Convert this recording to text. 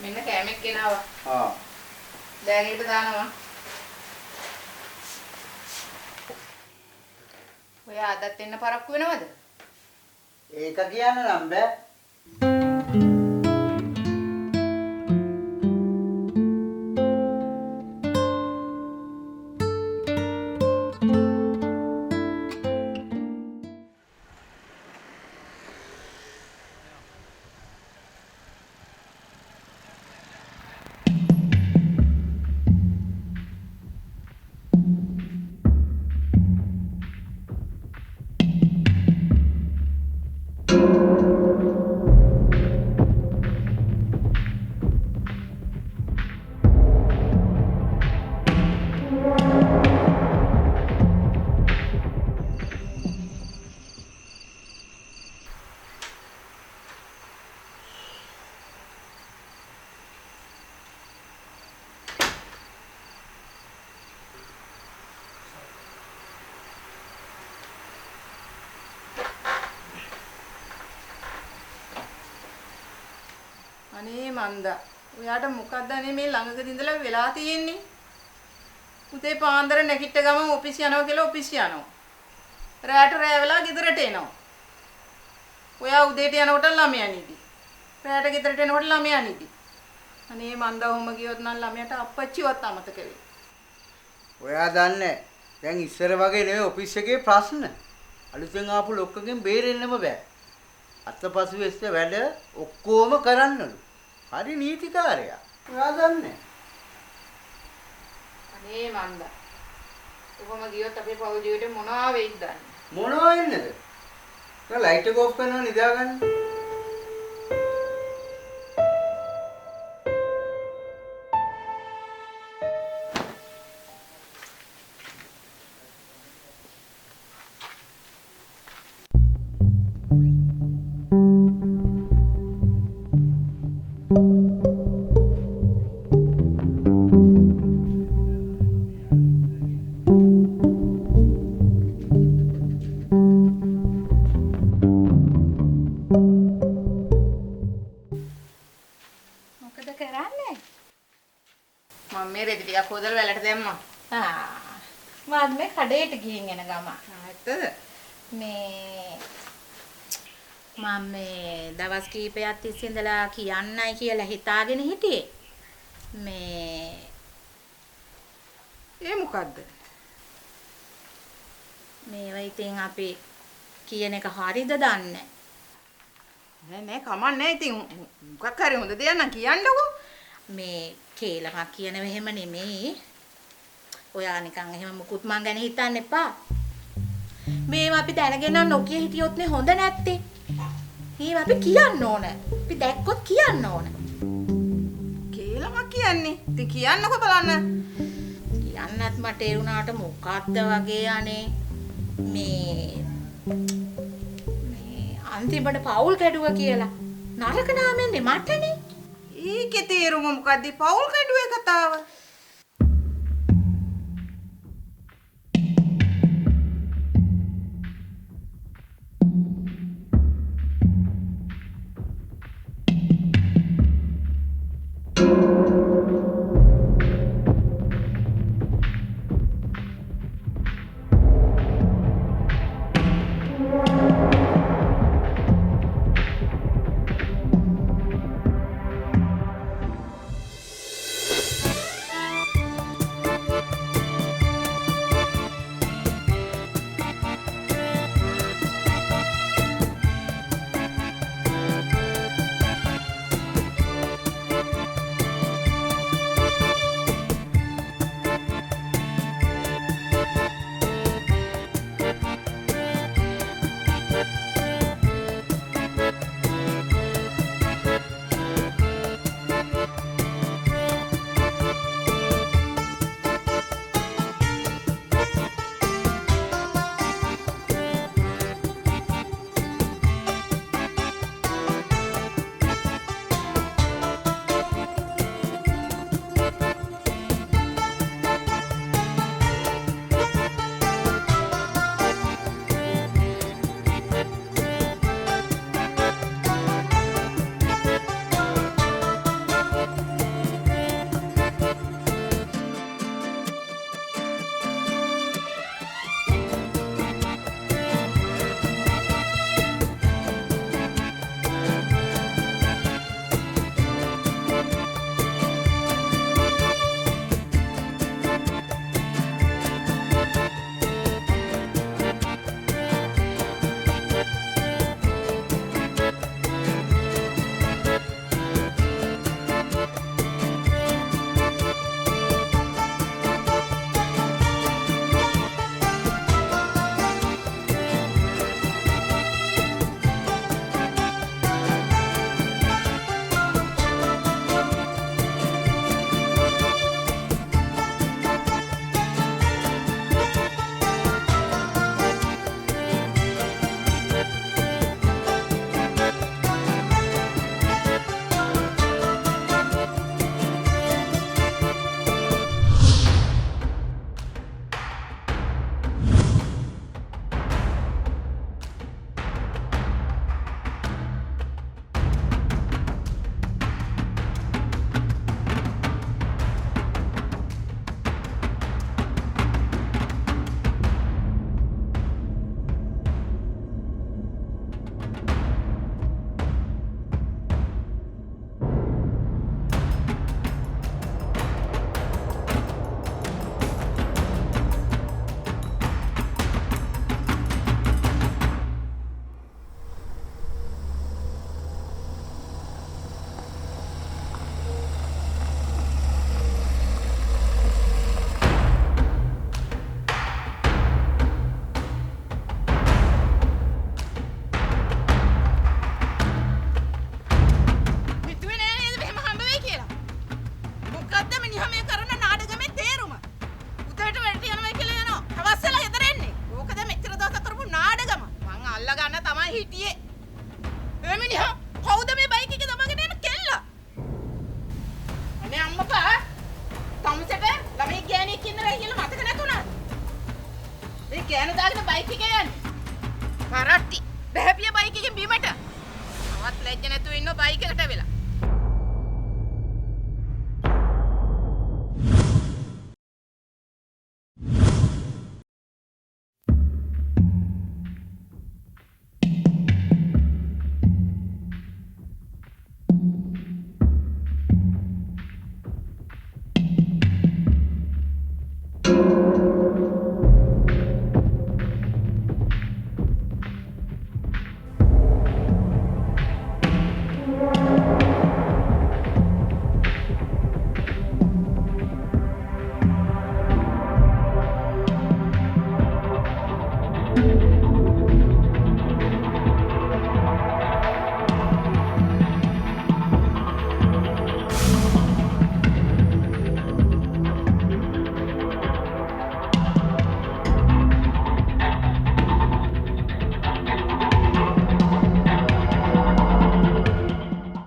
මෙන්න කෑමක් ගෙනාවා. ආ. දැන් ඊට දානවා. ඔයා අදත් එන්න පරක්කු වෙනවද? ඒක කියන්න නම් බෑ. අනේ මන්දා. ඔයාට මොකක්ද අනේ මේ ළඟකදී ඉඳලා වෙලා තියෙන්නේ? උදේ පාන්දර නැගිට ගමන් ඔෆිස් යනවා කියලා ඔෆිස් යනවා. රැට රැ වෙලා ගෙදරට එනවා. ඔයා උදේට යනකොට ළමයා නිදි. රැට ගෙදරට එනකොට ළමයා නිදි. අනේ මන්දා ඔහොම ගියොත් නම් ළමයාට අප්පච්චිවත් අමතක වෙයි. ඔයා දන්නේ දැන් ඉස්සර වගේ නෙවෙයි ඔෆිස් එකේ ප්‍රශ්න. අලුතෙන් ආපු ලොක්කගෙන් බේරෙන්නම බෑ. අත්පසු වෙස්ස වැඩ ඔක්කොම කරන්නලු. හරි නීතිකාරයා. ඔයා දන්නේ. අනේ මන්දා. ඔහොම ගියොත් අපේ පෞල් ජීවිතේ මොනවා වෙයිද දන්නේ. මොනවා වෙන්නද? ඔයා ලයිට් එක ඔෆ් කරනවා නිදාගන්න. මොකද කරන්නේ? මම මේ රෙදි ටිකක් හොදලා වැලට දැම්මා. මම මේ කඩේට ගිහින් එන ගම. ඇත්තද? මේ මම මේ දවස් කීපයක් තිස්සේ ඉඳලා කියන්නයි කියලා හිතාගෙන හිටියේ. ඒ මොකද්ද? මේවා ඉතින් අපි කියන එක හරිද දන්නේ නෑ කමන්නේ. ඉතින් මොකක් හරි හොඳ දෙයක් නම් කියන්නකෝ. මේ කේලමක් කියනව එහෙම නෙමෙයි. ඔයා නිකන් එහෙම මුකුත් මං ගැන හිතන්න එපා. මේවා අපි දැනගෙන නොකිය හිටියොත් නේ හොඳ නැත්තේ. මේවා අපි කියන්න ඕන. අපි දැක්කොත් කියන්න ඕන. කේලමක් කියන්නේ. ඉතින් කියන්නකෝ බලන්න. කියන්නත් මට ඒ වුණාට මොකක්ද වගේ අනේ මේ අන්තිමට පවුල් කැඩුවා කියලා නරක නාමෙන්නේ මටනේ. ඒකේ තේරුම මොකද්ද? පවුල් කැඩුවේ කතාව. කෑන දාගෙන බයික් එකේ යන්නේ. කරට්ටි. බහැපිය බයික් එකෙන් බීමට. තවත් ලැජ්ජ නැතුව ඉන්න බයික් එකට වෙලා.